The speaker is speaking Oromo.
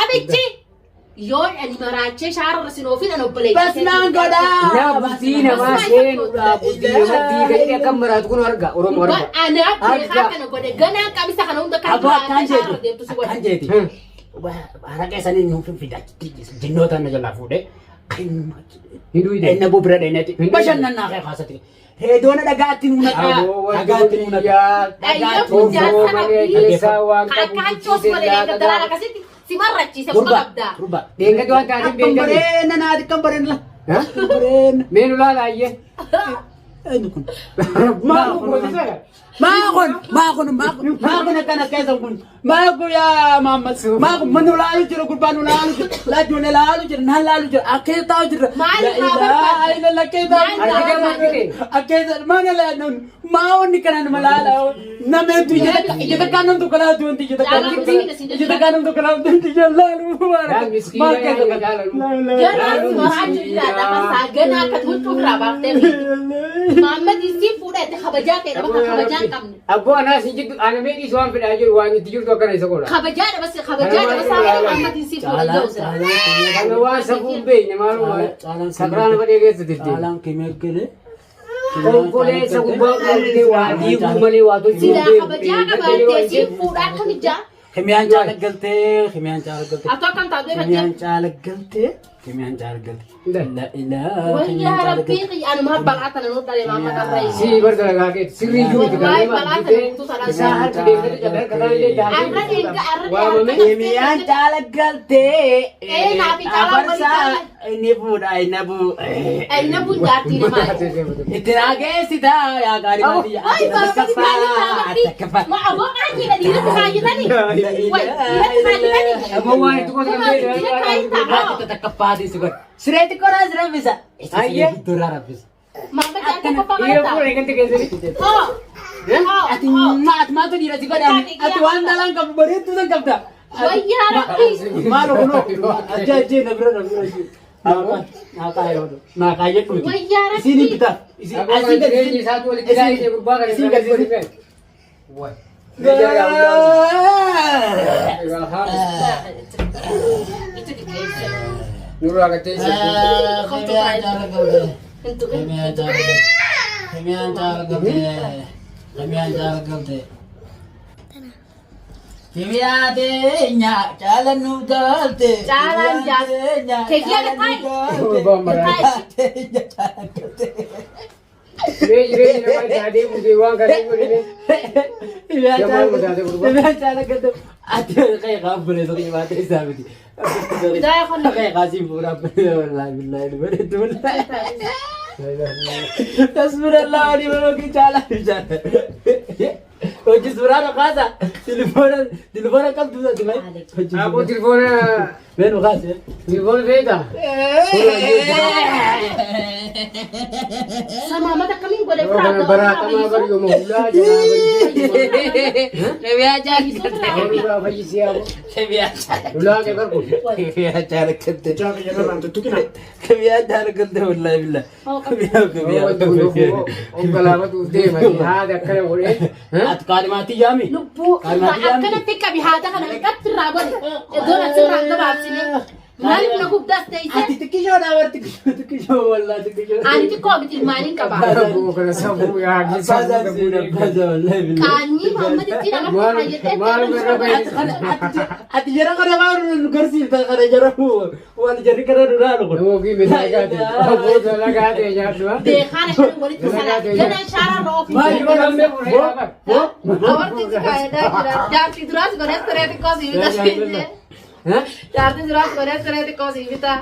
أبيتي يون أني مراجع شعر رسنوفين أنا بلي بس نانقودا لا بسينا ما شين ولا بدي ودي كذي كم مرة تكون ورقة ورم ورقة أنا بلي أنا قد جنا كم سكان هم دكان kan jeeti haraka isaanii nuuf jinnoota na jalaa fuudhee hiduu hidhe inni bubra dheeneeti bashannanaa kee kaasatti heedoona dhagaatti nuuna dhagaatti nuuna Gurba. Dengar tuan tadi beda. Kambareen naati kambareen la kambareen Menu lah lah ye. eenyu kun Mau kau maakun akkana keessa kun maaku yaa Muhammad maaku man ulaalu jira gurbaan ulaalu jira laajuun ilaalu jira naan laalu jira akkee taa'u jira lakkee taa'u akkee mana laanuun maa'onni kanaan malaala nameetu ijata kaanam tokko laatu wanti ijata kaanam tokko laatu wanti ijata laalu Dan miskin ya kalau. Jangan merajuk tidak dapat sagan akan tutup rabak demi. Mama di sini sudah terkhawatir kita bakal khawatir kamu. Abu anak sijil anak medi suam pada ajar wangi tidur tu akan sekolah. Khawatir saya mama di sini sudah jauh. Kalau wah sebumbe ni malu. Sekarang apa dia gitu tidur. caalaan kimee gele Kau boleh sebumbe ni wadi kumali wadu. Tidak khawatir kamu di sini sudah akan dijak. Kimiyaan caalagaltee kimiyaan caalagaltee Atau akan tak ada kimiyaan caalagaltee kimiyaan caalagaltee la ilaaha Wah Rabbi, anu mah bangat anu dari mama kapai. Si bergerak ke siri juga Wallahi, kan. bangat anu salah Sahar dia kata jangan kena dia jadi. Arra enggak arra. Wah mami. kimiyaan caalagaltee Nabi kalau berikan. ini fuudha inabu Ina pun jati nama. itirageessita yaa gaarii baadiyya Ay, bapak di balik tamat. Mau abang aja dah dia sekali tadi. Woi, dia sekali tadi. Abang wah itu kau sampai Dia kain tak. Kita takapadi sugar. Sireti ko na sira bisa. Ayye. Durara bisa. Mama jati apa Iya kata? pun ikan tiga sini. Oh. Ati ma tu dira sigo dan ati wanda lang ka bari tu sang kapta. Wah ya Rabbi. Malo kuno. Aja aja na bro na bro. Nakaya do. Nakaya ko. Wah ya Rabbi. Sini kita. Isi Aku asli ada dari ni satu lagi kita ini berubah kan. Sini kasi sini. Wah. Bejar ya Allah. Alhamdulillah. Itu di keja. Nurul agak tensi. Kimiyaan caalagaltee. Untuk Kimiyaan caalagaltee. Kimiyaan caalagaltee. Kimiyaan caalagaltee. Kimiyaateenya caalannu galte. Caalan jalte. Kegia ketai. Ubah marah. Rej nama jadi mesti uang kali ini. Jamal muda ada berubah. Kimiyaan caalagaltee. Ati kayak kabel itu kimiyaan sabiti. Bidaya kon. Kayak kasih pura wallahi billahi betul. Tasbirallah ni baru kita jalan. Oh jisura kasa. Telepon kam tu tu mai. Aku telefonnya. Beno kasa. Telepon beda. Sama mata kami boleh Orang berat sama beri mau ulah jangan beri. Kimiyaan caalagaltee. Kalau berapa isi aku? Kimiyaan caalagaltee. Ulah ke kerku. Kimiyaan caalagaltee. Jangan jangan nanti tu kena. Kimiyaan caalagaltee wallahi billah. Kalau tu deh macam ada kerja boleh. At kalimati yami. Lupu. Akan tikka bihada kan angkat terabon. Dona serang ke sini. Mari nak kubdas deh. Ati tikisho na war tikisho wallahi tikisho. Ani ti ko bitil manin ka ba. Aku kena sabu ya. Baza wallahi billah. Kani Muhammad ti nama ko ayat. Malu berapa ini? Ati jara kana maru garsi ta kana jara hu. Wal jari kana duralo ko. Aku gini lagi. Aku dah lagi ya dua. Dekhan ko wali ti sala. Jana shara ro. Mari ko namne Awar ti kaida jati duras ko restorante ko sivita. Hah? Jati duras ko restorante ko sivita.